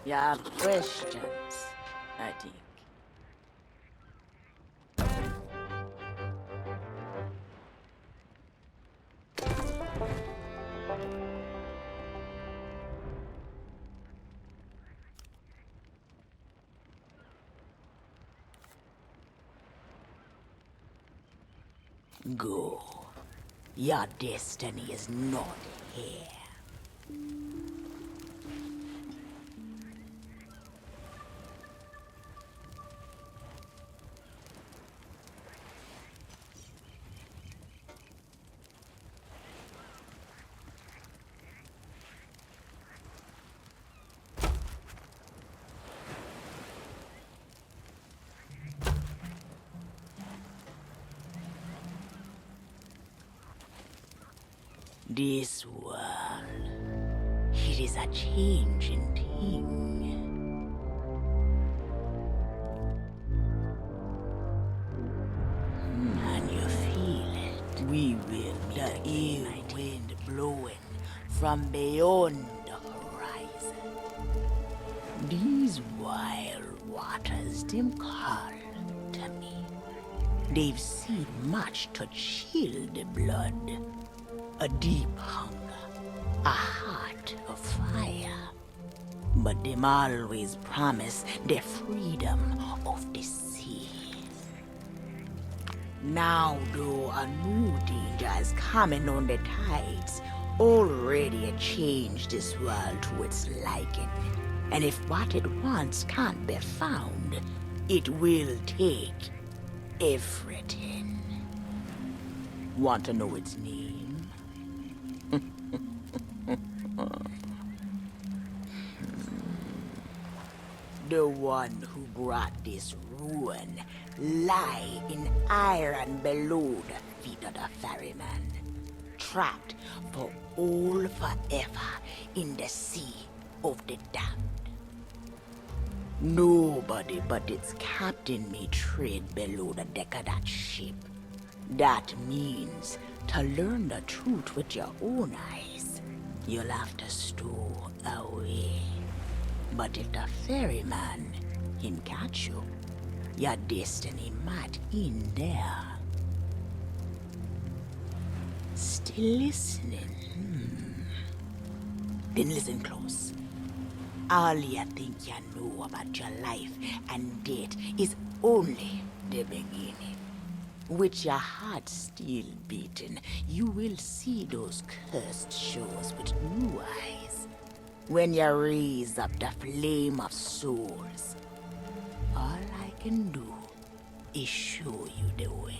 You have questions, I think. Go. Your destiny is not here. This world, it is a changing thing. And you feel it. We will meet the ill wind blowing from beyond the horizon. These wild waters, them call to me. They've seen much to chill the blood. A deep hunger, a heart of fire. But them always promise the freedom of the sea. Now though a new danger is coming on the tides, already changed this world to its liking. And if what it wants can't be found, it will take everything. Want to know its name? The one who brought this ruin lie in iron below the feet of the ferryman, trapped for all forever in the Sea of the Damned. Nobody but its captain may tread below the deck of that ship. That means to learn the truth with your own eyes, you'll have to stow away. But if the ferryman him catch you, your destiny might in there. Still listening? Then listen close. All you think you know about your life and death is only the beginning. With your heart still beating, you will see those cursed shores with new eyes. When you raise up the flame of souls, all I can do is show you the way.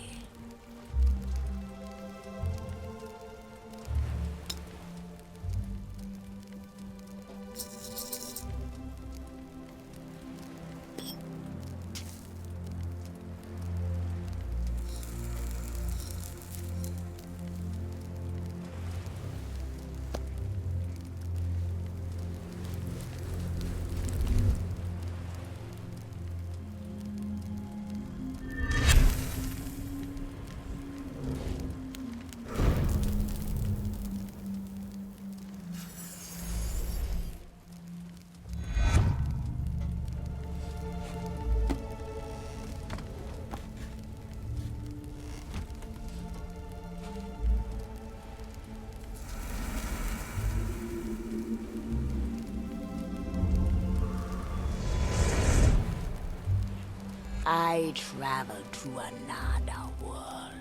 I traveled to another world,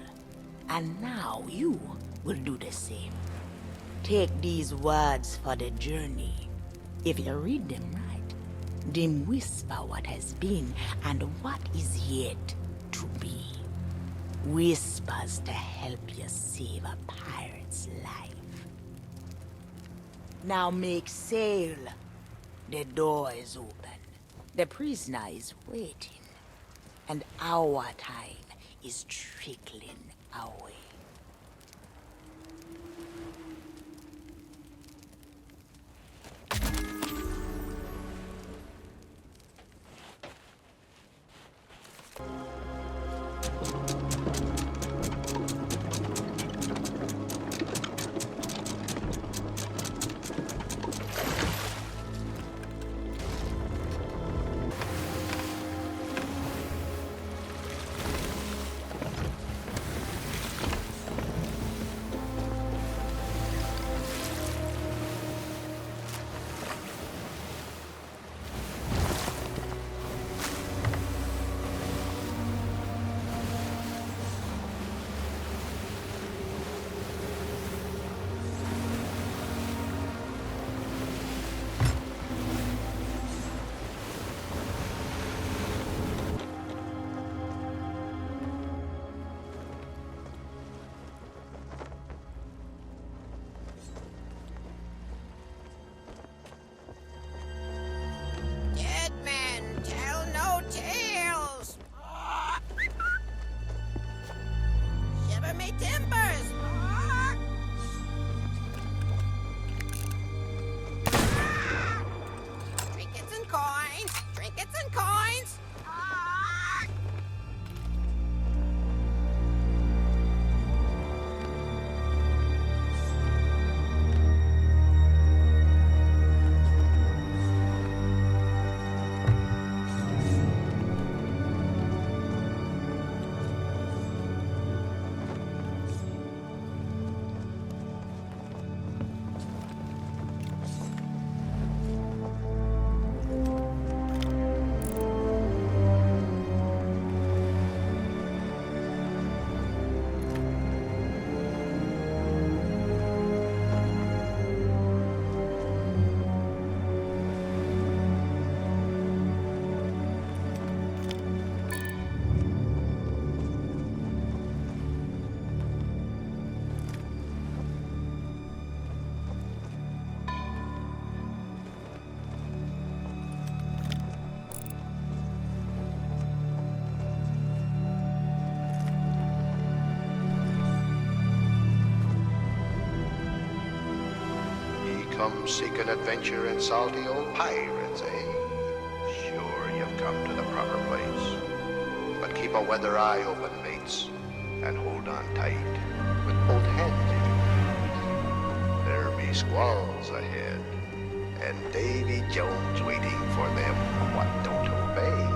and now you will do the same. Take these words for the journey. If you read them right, them whisper what has been and what is yet to be. Whispers to help you save a pirate's life. Now make sail. The door is open. The prisoner is waiting. And our time is trickling away. Come seeking adventure and salty old pirates, eh? Sure, you've come to the proper place. But keep a weather eye open, mates, and hold on tight with both hands. There be squalls ahead, and Davy Jones waiting for them what don't obey.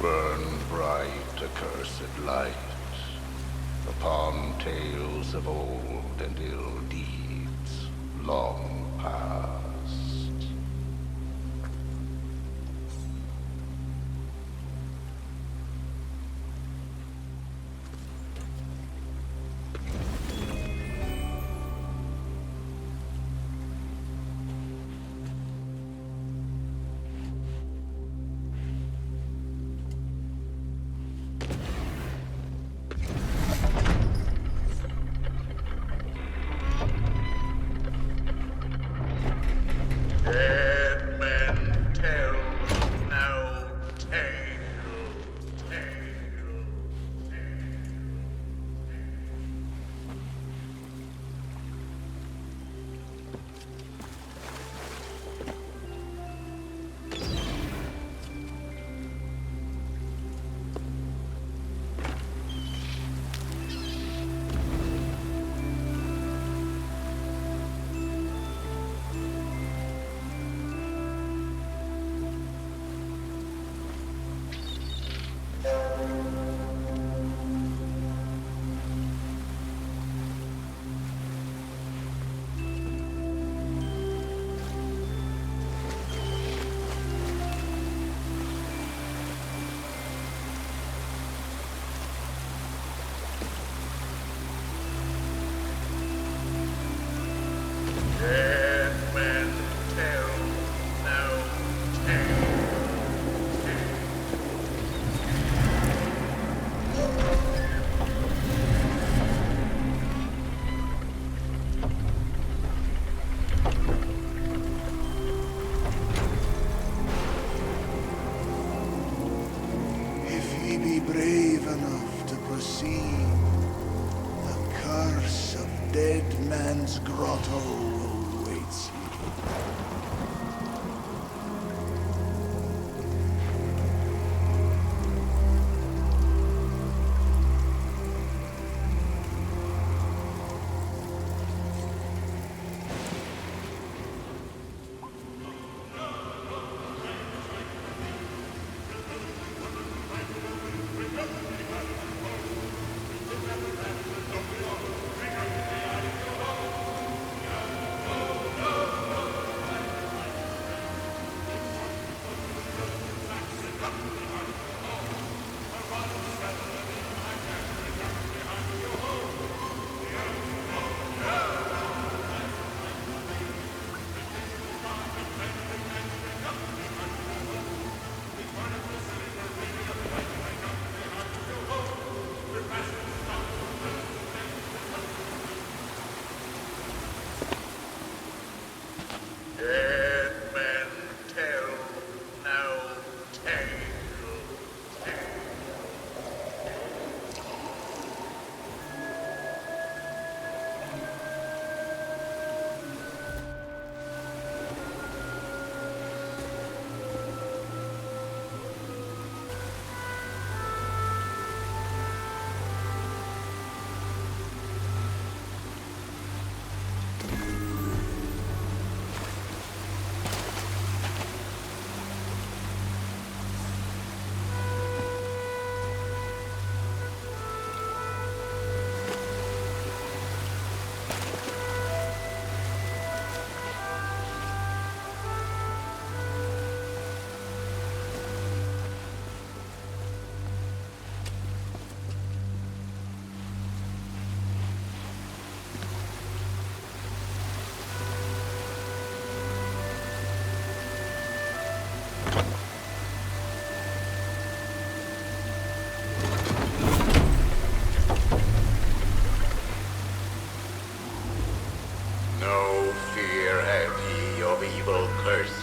Burn bright accursed light upon tales of old and ill deeds long past. Dead men tell no tale, tale. Dead men tell no tale. If ye be brave enough to proceed, the curse of Dead Man's Grotto awaits ye.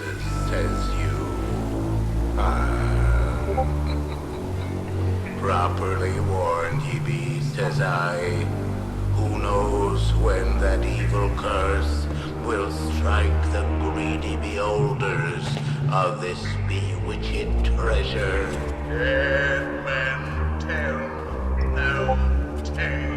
Jesus, says you. Ah. Properly warned ye be, says I. Who knows when that evil curse will strike the greedy beholders of this bewitched treasure. Dead men tell no tale.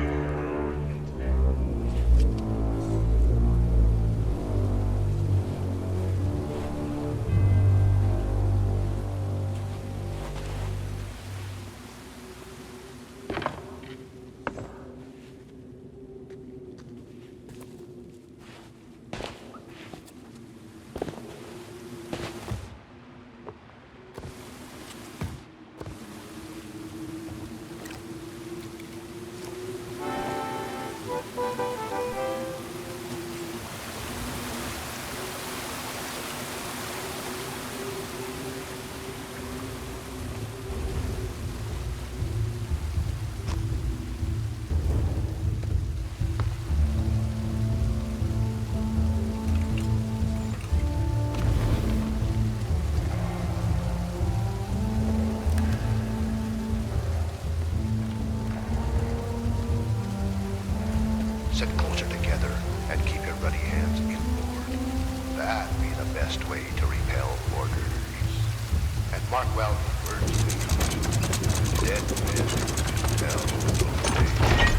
Sit closer together and keep your ruddy hands inboard. That be the best way to repel boarders. And mark well the words we use. Dead men tell no tale.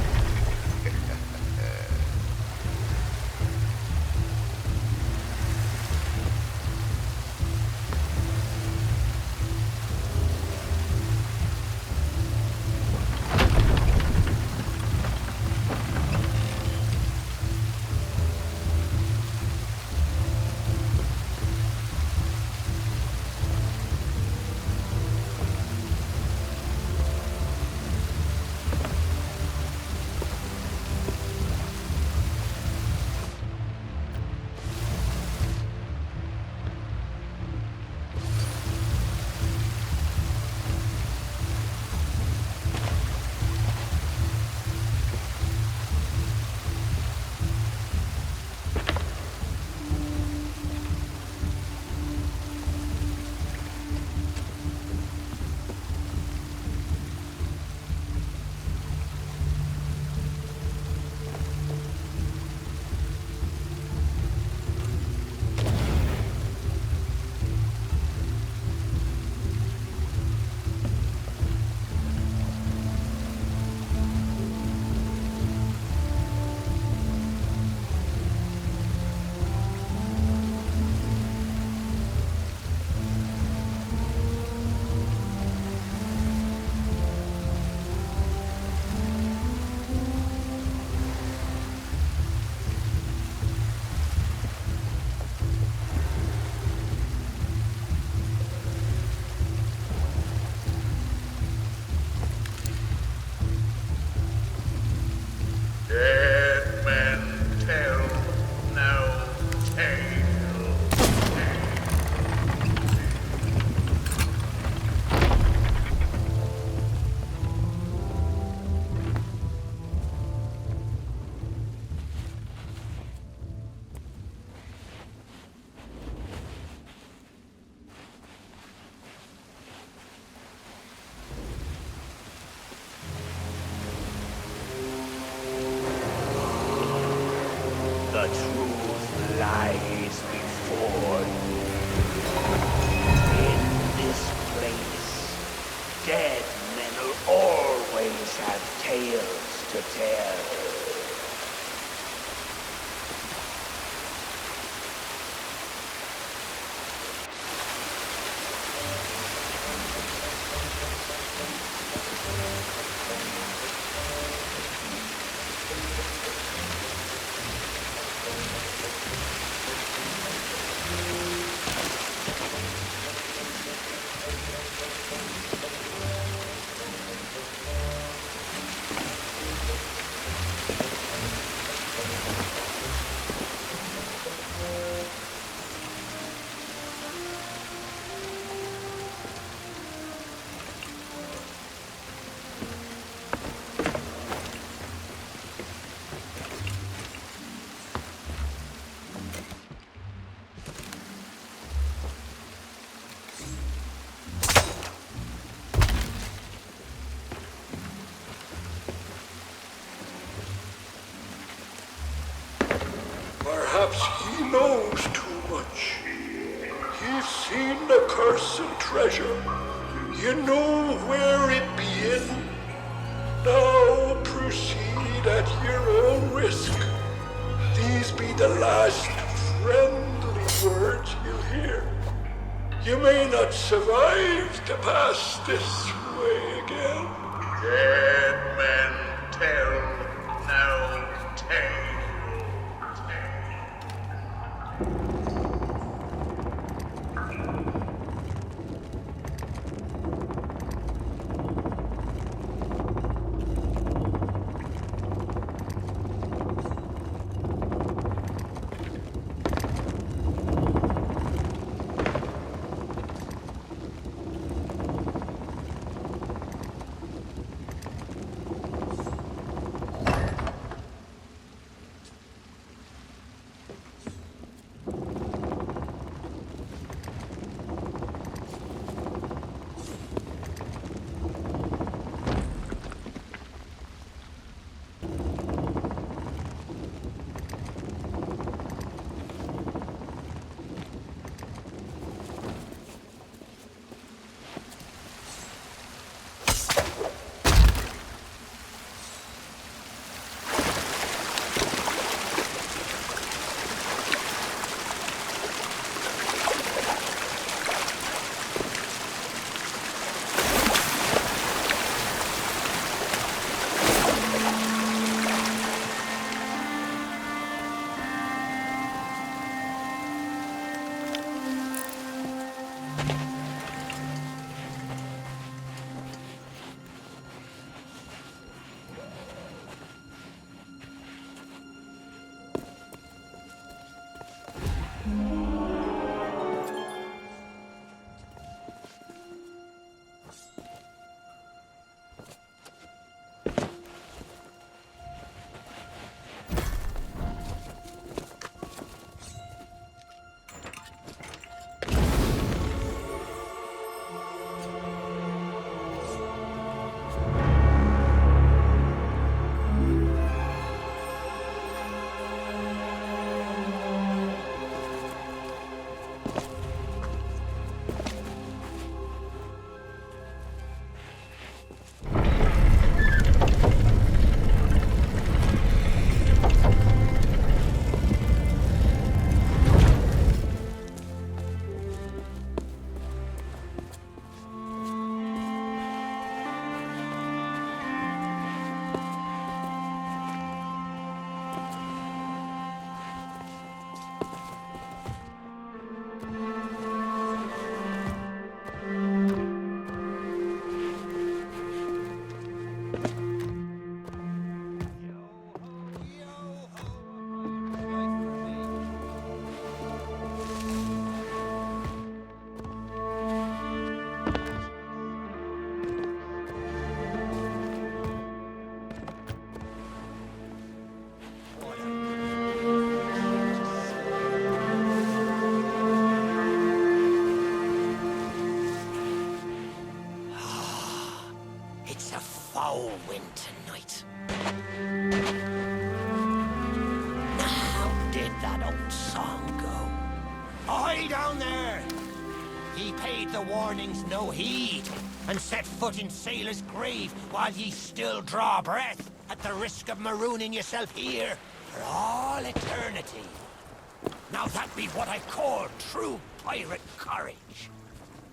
You've seen the cursed treasure. You know where it be in. Now proceed at your own risk. These be the last friendly words you'll hear. You may not survive to pass this way again. Dead men tell no tale. foul wind tonight. Now, how did that old song go? Ahoy down there! Ye paid the warnings no heed, and set foot in sailor's grave while ye still draw breath, at the risk of marooning yourself here for all eternity. Now that be what I call true pirate courage.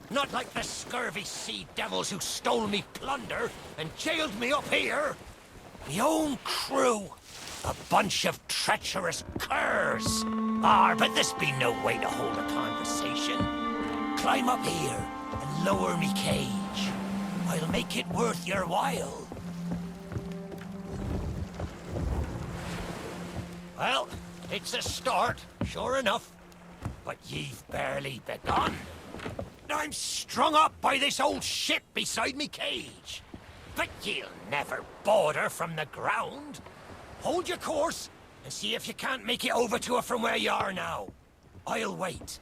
Not like the scurvy sea devils who stole me plunder and jailed me up here. Me own crew, a bunch of treacherous curs. But this be no way to hold a conversation. Climb up here and lower me cage. I'll make it worth your while. Well, it's a start, sure enough. But ye've barely begun. I'm strung up by this old ship beside me cage. But ye'll never board from the ground. Hold your course and see if you can't make it over to her from where you are now. I'll wait.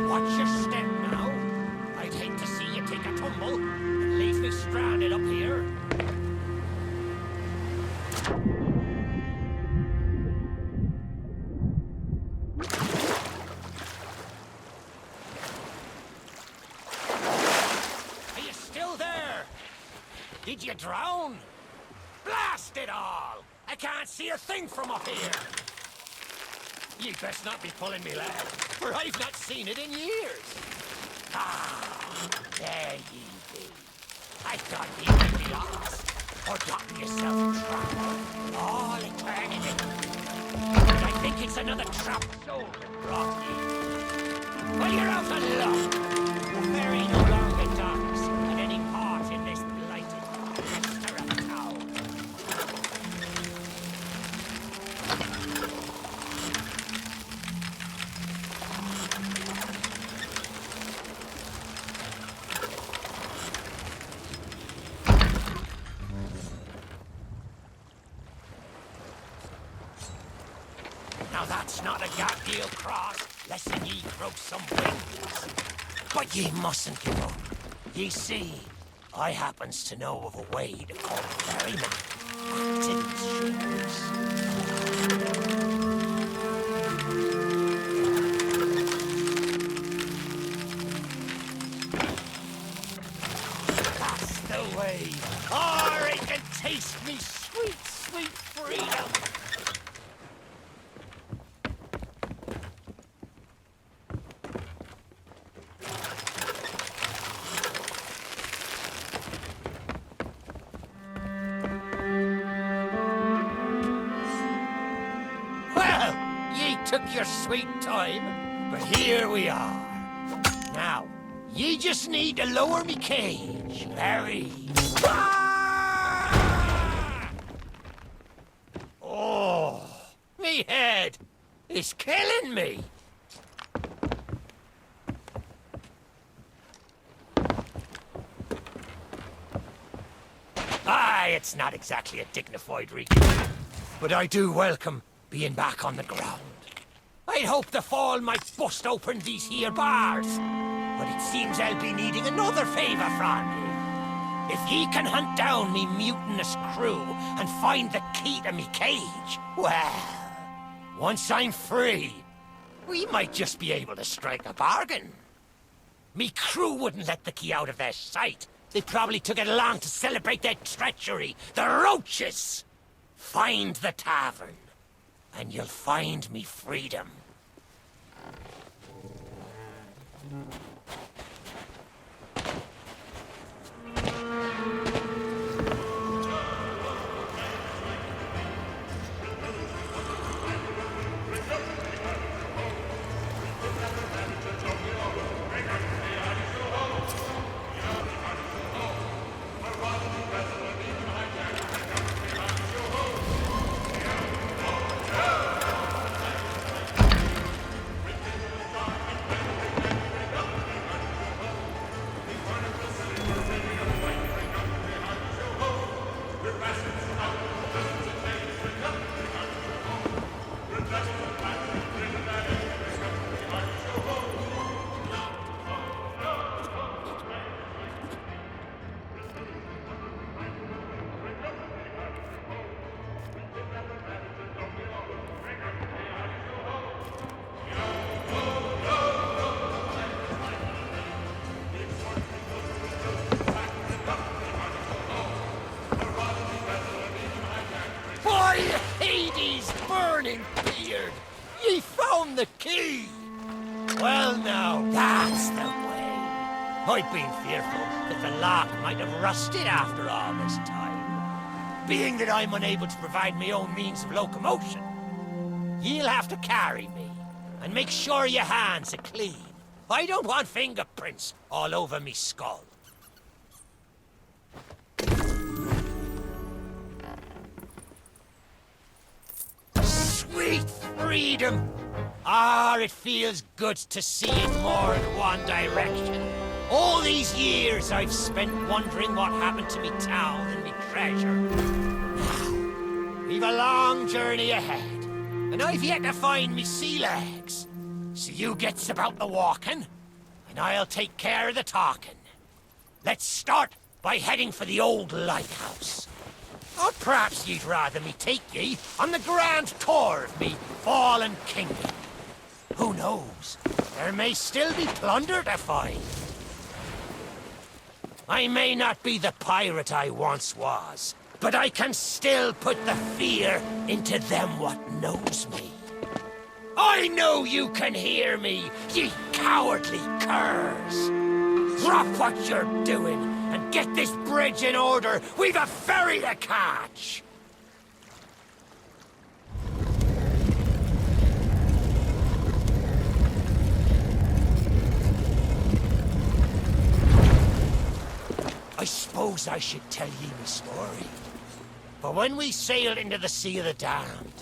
Watch your step now. I'd hate to see you take a tumble and leave me stranded up here. Did you drown? Blast it all! I can't see a thing from up here! You'd best not be pulling me leg, for I've not seen it in years. Ah, there ye be. I thought you might be lost, or gotten yourself trapped all eternity. But I think it's another trap soul that brought you. Well, you're out of luck. The ferry no longer docks at any port in this blighted cluster of town. Now that's not a goddamn cross, less'n ye grow some wings. But ye mustn't give up. Ye see, I happens to know of a way to call the ferryman back to these shores. That's the way. Or it can taste me sweet, sweet freedom. Took your sweet time, but here we are. Now, ye just need to lower me cage. Ferry. Ah! Oh, me head is killing me. Aye, it's not exactly a dignified region, but I do welcome being back on the ground. I'd hoped the fall might bust open these here bars, but it seems I'll be needing another favour from you. If ye can hunt down me mutinous crew and find the key to me cage, well, once I'm free, we might just be able to strike a bargain. Me crew wouldn't let the key out of their sight. They probably took it along to celebrate their treachery. The roaches! Find the tavern, and you'll find me freedom. Burning beard! Ye found the key! Well now, that's the way. I'd been fearful that the lock might have rusted after all this time. Being that I'm unable to provide my own means of locomotion, ye'll have to carry me, and make sure your hands are clean. I don't want fingerprints all over me skull. Sweet freedom! Ah, it feels good to see in more than one direction. All these years I've spent wondering what happened to me town and me treasure. Now, we've a long journey ahead, and I've yet to find me sea legs. So you gets about the walking, and I'll take care of the talking. Let's start by heading for the old lighthouse. Or perhaps you'd rather me take ye on the grand tour of me fallen kingdom. Who knows? There may still be plunder to find. I may not be the pirate I once was, but I can still put the fear into them what knows me. I know you can hear me, ye cowardly curs! Drop what you're doing and get this bridge in order. We've a ferry to catch! I suppose I should tell ye my story. For when we sailed into the Sea of the Damned,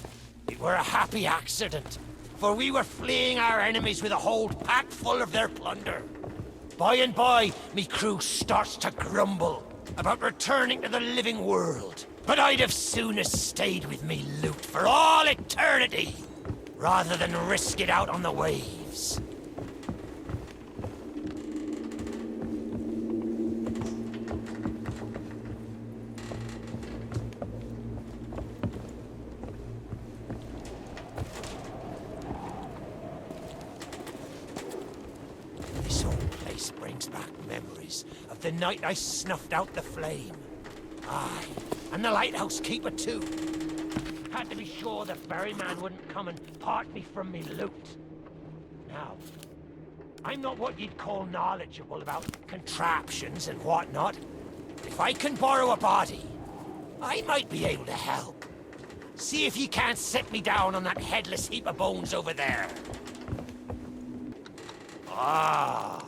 it were a happy accident, for we were fleeing our enemies with a hold packed full of their plunder. By and by, me crew starts to grumble about returning to the living world. But I'd have sooner stayed with me loot for all eternity, rather than risk it out on the waves. This whole place brings back memories of the night I snuffed out the flame. Aye, and the lighthouse keeper too. Had to be sure the ferryman wouldn't come and part me from me loot. Now, I'm not what you'd call knowledgeable about contraptions and whatnot. If I can borrow a body, I might be able to help. See if you can't set me down on that headless heap of bones over there. Ah,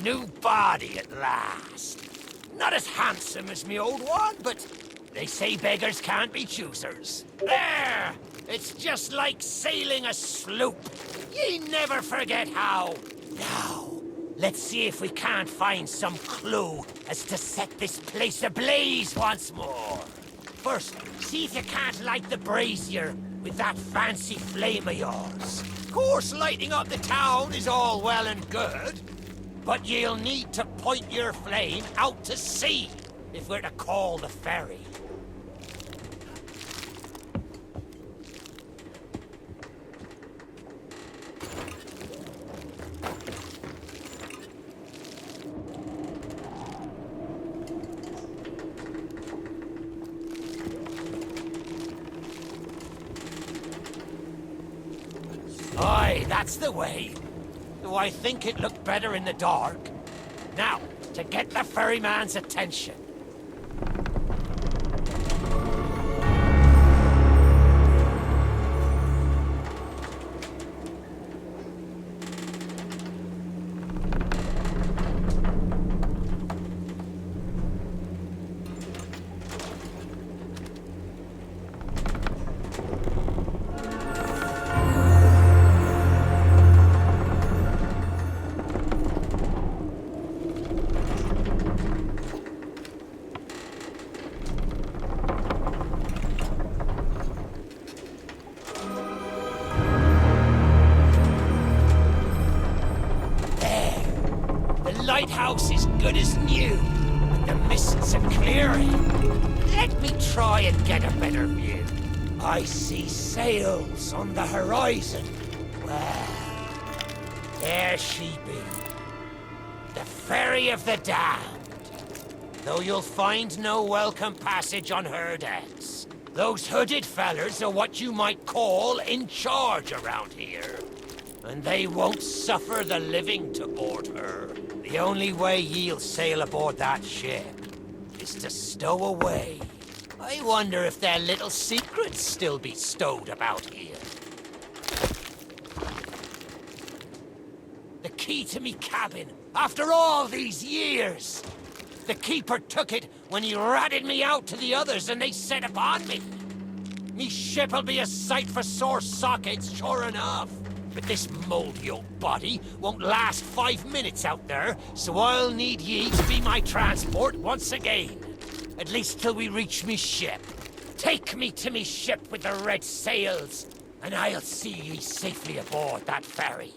new body at last. Not as handsome as me old one, but they say beggars can't be choosers. There! It's just like sailing a sloop. Ye never forget how. Now, let's see if we can't find some clue as to set this place ablaze once more. First, see if you can't light the brazier with that fancy flame of yours. Of course, lighting up the town is all well and good, but you'll need to point your flame out to sea if we're to call the ferry. Aye, that's the way. Though I think it looked better in the dark. Now, to get the ferryman's attention. Lighthouse is good as new, and the mists are clearing. Let me try and get a better view. I see sails on the horizon. Well, there she be. The Ferry of the Damned. Though you'll find no welcome passage on her decks. Those hooded fellers are what you might call in charge around here. And they won't suffer the living to board her. The only way ye'll sail aboard that ship is to stow away. I wonder if their little secrets still be stowed about here. The key to me cabin, after all these years. The keeper took it when he ratted me out to the others and they set upon me. Me ship'll be a sight for sore sockets, sure enough. But this moldy old body won't last 5 minutes out there, so I'll need ye to be my transport once again. At least till we reach me ship. Take me to me ship with the red sails, and I'll see ye safely aboard that ferry.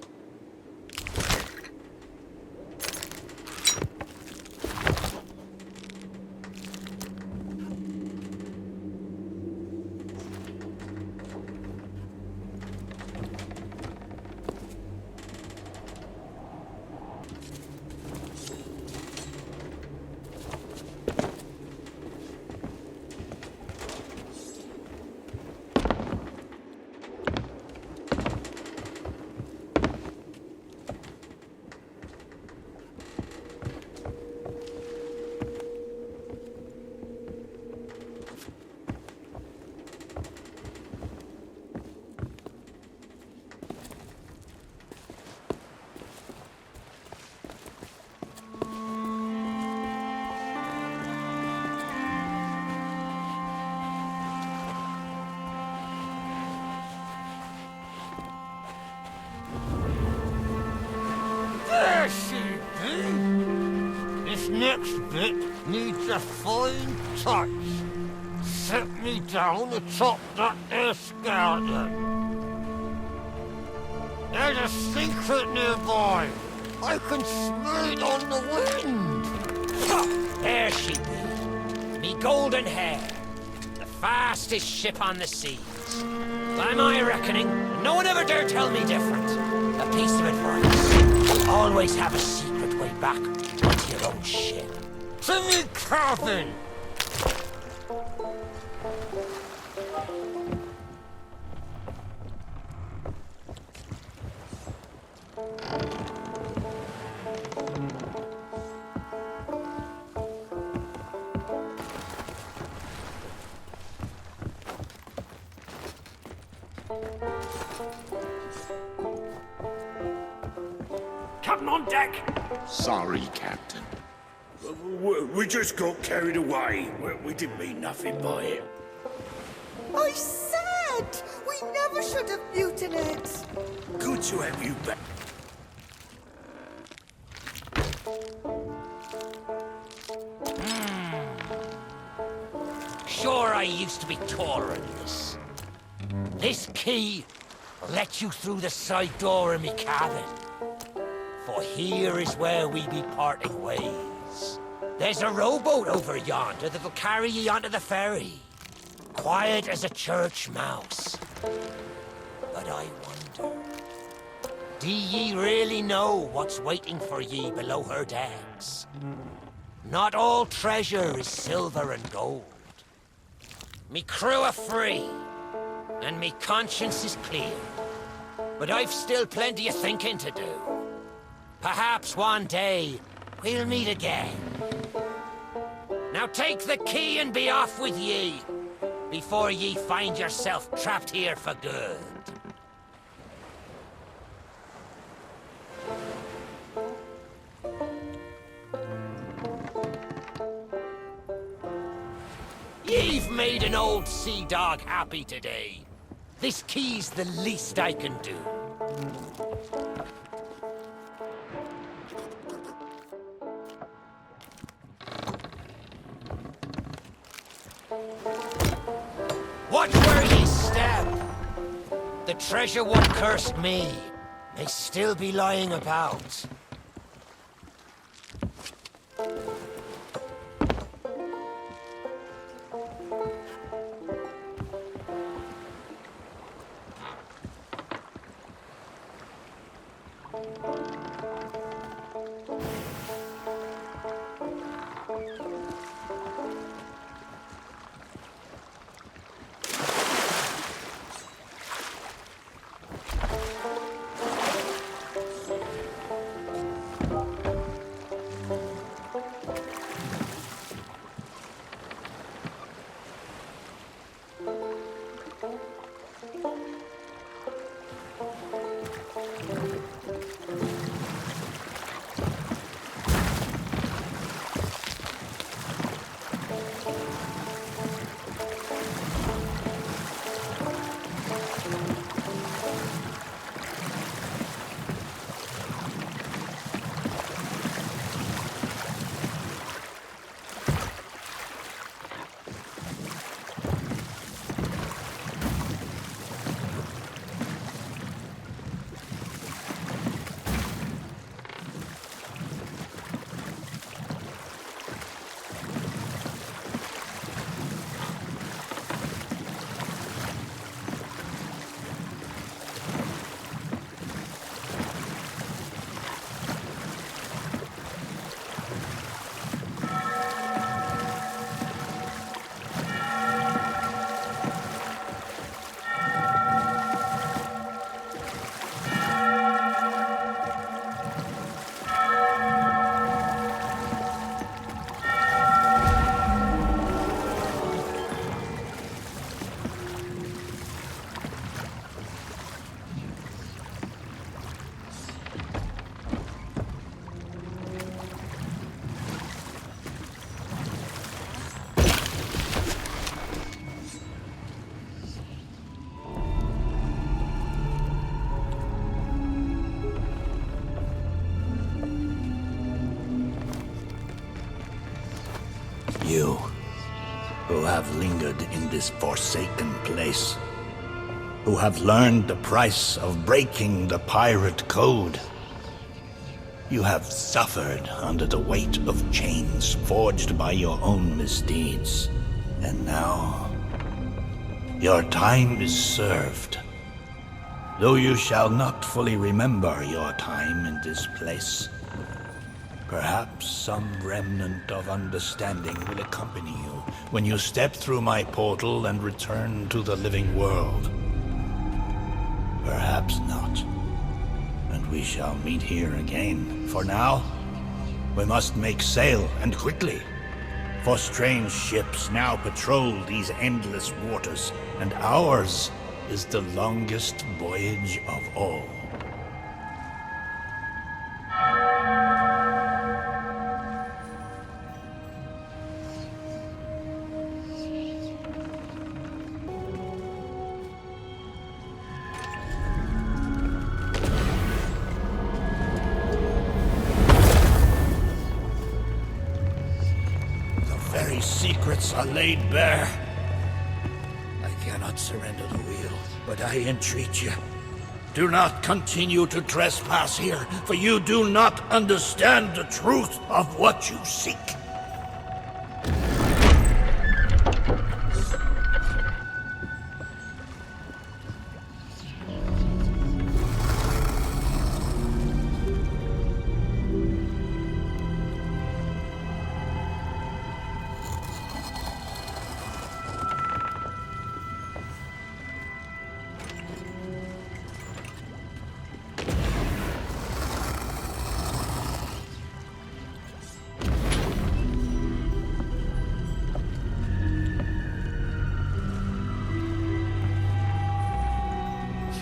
There she be. This next bit needs a fine touch. Set me down atop that there skeleton. There's a secret nearby. I can smell it on the wind. Ha! There she be. Me golden hair. The fastest ship on the seas. By my reckoning, no one ever dare tell me different. A piece of advice. Always have a secret way back onto your own ship. To me cabin! Captain on deck! Sorry, Captain. We just got carried away. We didn't mean nothing by it. I said we never should have mutinied. Good to have you back. Sure, I used to be taller than this. This key will let you through the side door of me cabin. For here is where we be parting ways. There's a rowboat over yonder that'll carry ye onto the ferry. Quiet as a church mouse. But I wonder, do ye really know what's waiting for ye below her decks? Not all treasure is silver and gold. Me crew are free, and me conscience is clear. But I've still plenty of thinking to do. Perhaps one day, we'll meet again. Now take the key and be off with ye, before ye find yourself trapped here for good. Ye've made an old sea dog happy today. This key's the least I can do. Watch where ye step. The treasure what cursed me may still be lying about. have lingered in this forsaken place, who have learned the price of breaking the pirate code. You have suffered under the weight of chains forged by your own misdeeds. And now, your time is served. Though you shall not fully remember your time in this place, perhaps some remnant of understanding will accompany you when you step through my portal and return to the living world. Perhaps not. And we shall meet here again. For now, we must make sail, and quickly. For strange ships now patrol these endless waters, and ours is the longest voyage of all. Very secrets are laid bare. I cannot surrender the wheel, but I entreat you. Do not continue to trespass here, for you do not understand the truth of what you seek.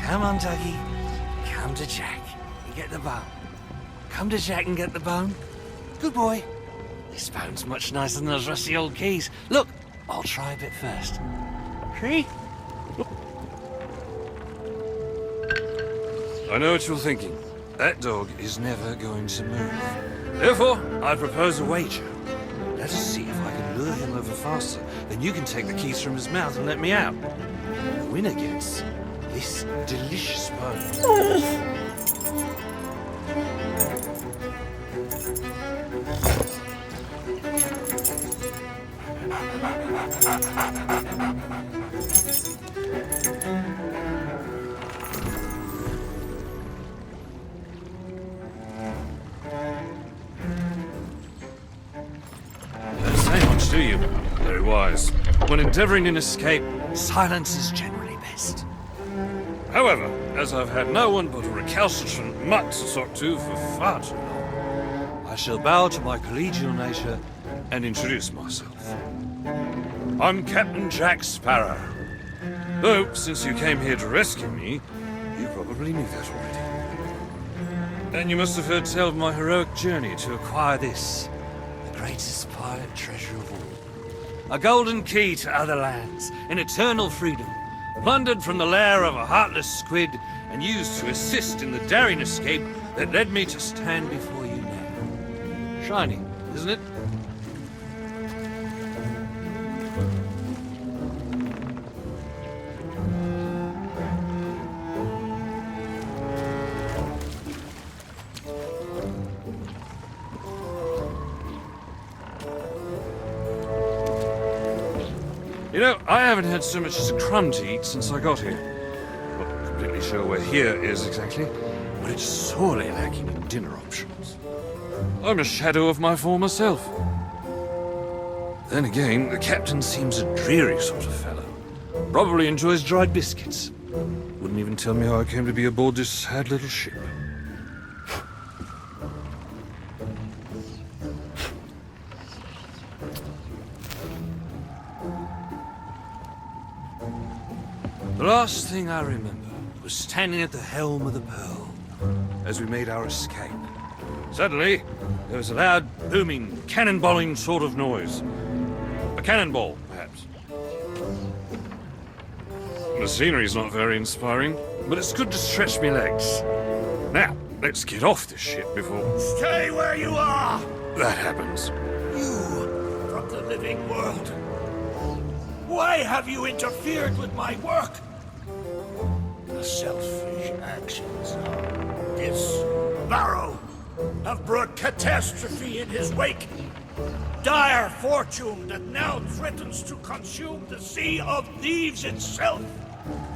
Come on, Dougie. Come to Jack and get the bone. Come to Jack and get the bone. Good boy. This bone's much nicer than those rusty old keys. Look, I'll try a bit first. See? I know what you're thinking. That dog is never going to move. Therefore, I propose a wager. Let us see if I can lure him over faster. Then you can take the keys from his mouth and let me out. The winner gets this delicious bone. Don't say much, do you? Very wise. When endeavoring an escape, silence is generally best. However, as I've had no one but a recalcitrant mutt to talk to for far too long, I shall bow to my collegial nature and introduce myself. I'm Captain Jack Sparrow. Though, since you came here to rescue me, you probably knew that already. And you must have heard tell of my heroic journey to acquire this, the greatest pirate treasure of all. A golden key to other lands, an eternal freedom, plundered from the lair of a heartless squid and used to assist in the daring escape that led me to stand before you now. Shiny, isn't it? You know, I haven't had so much as a crumb to eat since I got here. Not completely sure where here is exactly, but it's sorely lacking in dinner options. I'm a shadow of my former self. Then again, the captain seems a dreary sort of fellow. Probably enjoys dried biscuits. Wouldn't even tell me how I came to be aboard this sad little ship. The last thing I remember was standing at the helm of the Pearl as we made our escape. Suddenly, there was a loud, booming, cannonballing sort of noise. A cannonball, perhaps. The scenery's not very inspiring, but it's good to stretch me legs. Now, let's get off this ship before... Stay where you are! that happens. You from the living world. Why have you interfered with my work? The selfish actions of this Barrow have brought catastrophe in his wake. Dire fortune that now threatens to consume the Sea of Thieves itself.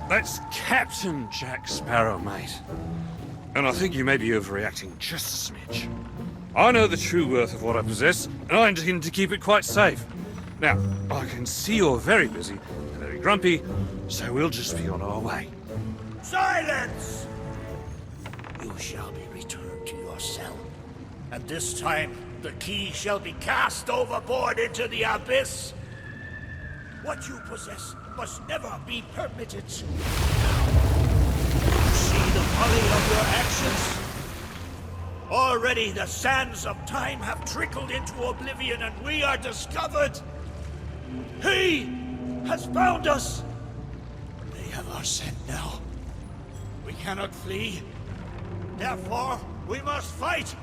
That's Captain Jack Sparrow, mate. And I think you may be overreacting just a smidge. I know the true worth of what I possess, and I intend to keep it quite safe. Now, I can see you're very busy and very grumpy, so we'll just be on our way. Silence! You shall be returned to your cell. And this time, the key shall be cast overboard into the abyss. What you possess must never be permitted. Now, you see the folly of your actions? Already the sands of time have trickled into oblivion and we are discovered. He has found us. They have our scent now. We cannot flee. Therefore, we must fight.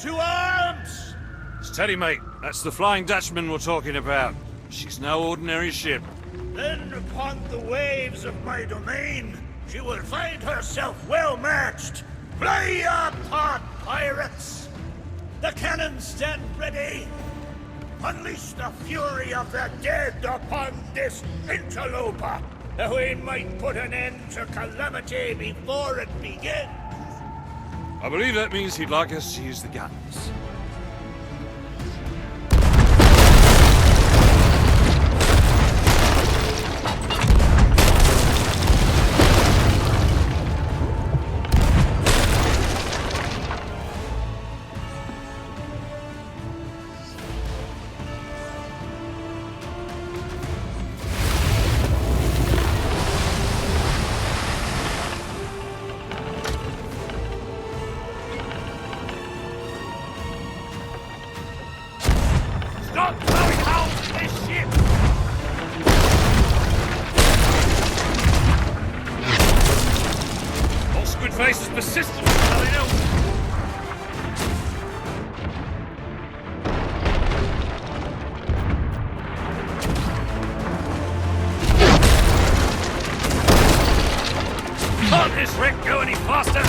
To arms! Steady, mate. That's the Flying Dutchman we're talking about. She's no ordinary ship. Then upon the waves of my domain, she will find herself well matched. Play your part, pirates! The cannons stand ready. Unleash the fury of the dead upon this interloper, that we might put an end to calamity before it begins. I believe that means he'd like us to use the guns. Stop blowing holes in this ship! Old Squidface is persistent with nothing else. Can't this wreck go any faster?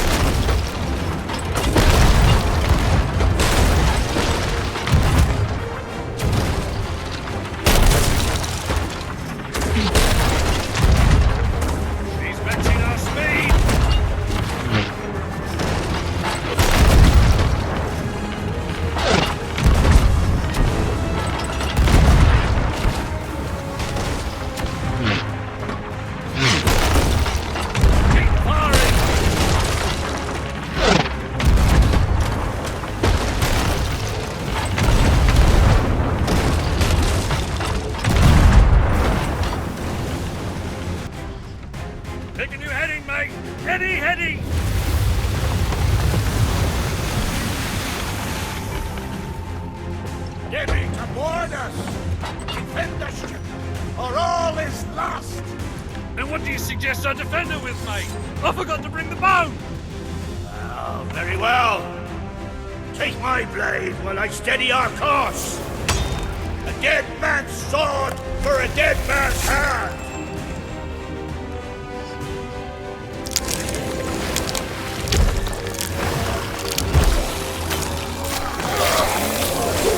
Take a new heading, mate! Any heading! Get me to board us! Defend the ship, or all is lost! And what do you suggest I defend her with, mate? I forgot to bring the bow! Oh, very well. Take my blade while I steady our course. A dead man's sword for a dead man's hand!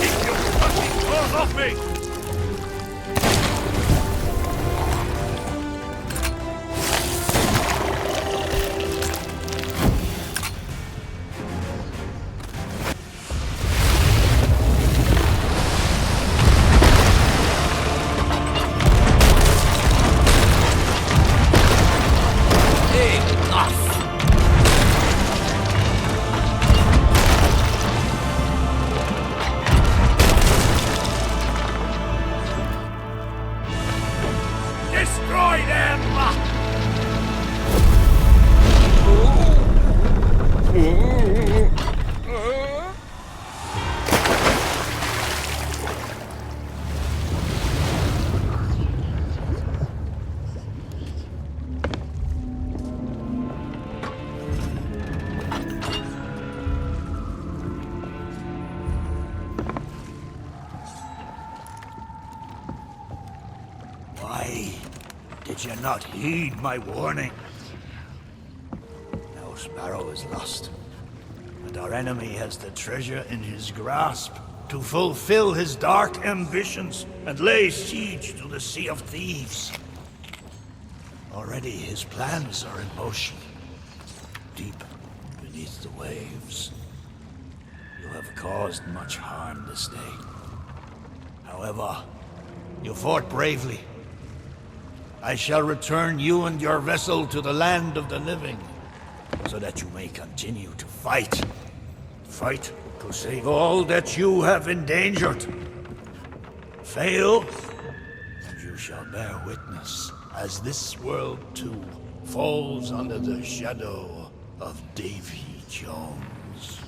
Keep your fucking paws off me! Did you not heed my warning? Now Sparrow is lost, and our enemy has the treasure in his grasp to fulfill his dark ambitions and lay siege to the Sea of Thieves. Already his plans are in motion, deep beneath the waves. You have caused much harm this day. However, you fought bravely. I shall return you and your vessel to the land of the living, so that you may continue to fight. Fight to save all that you have endangered. Fail, and you shall bear witness as this world too falls under the shadow of Davy Jones.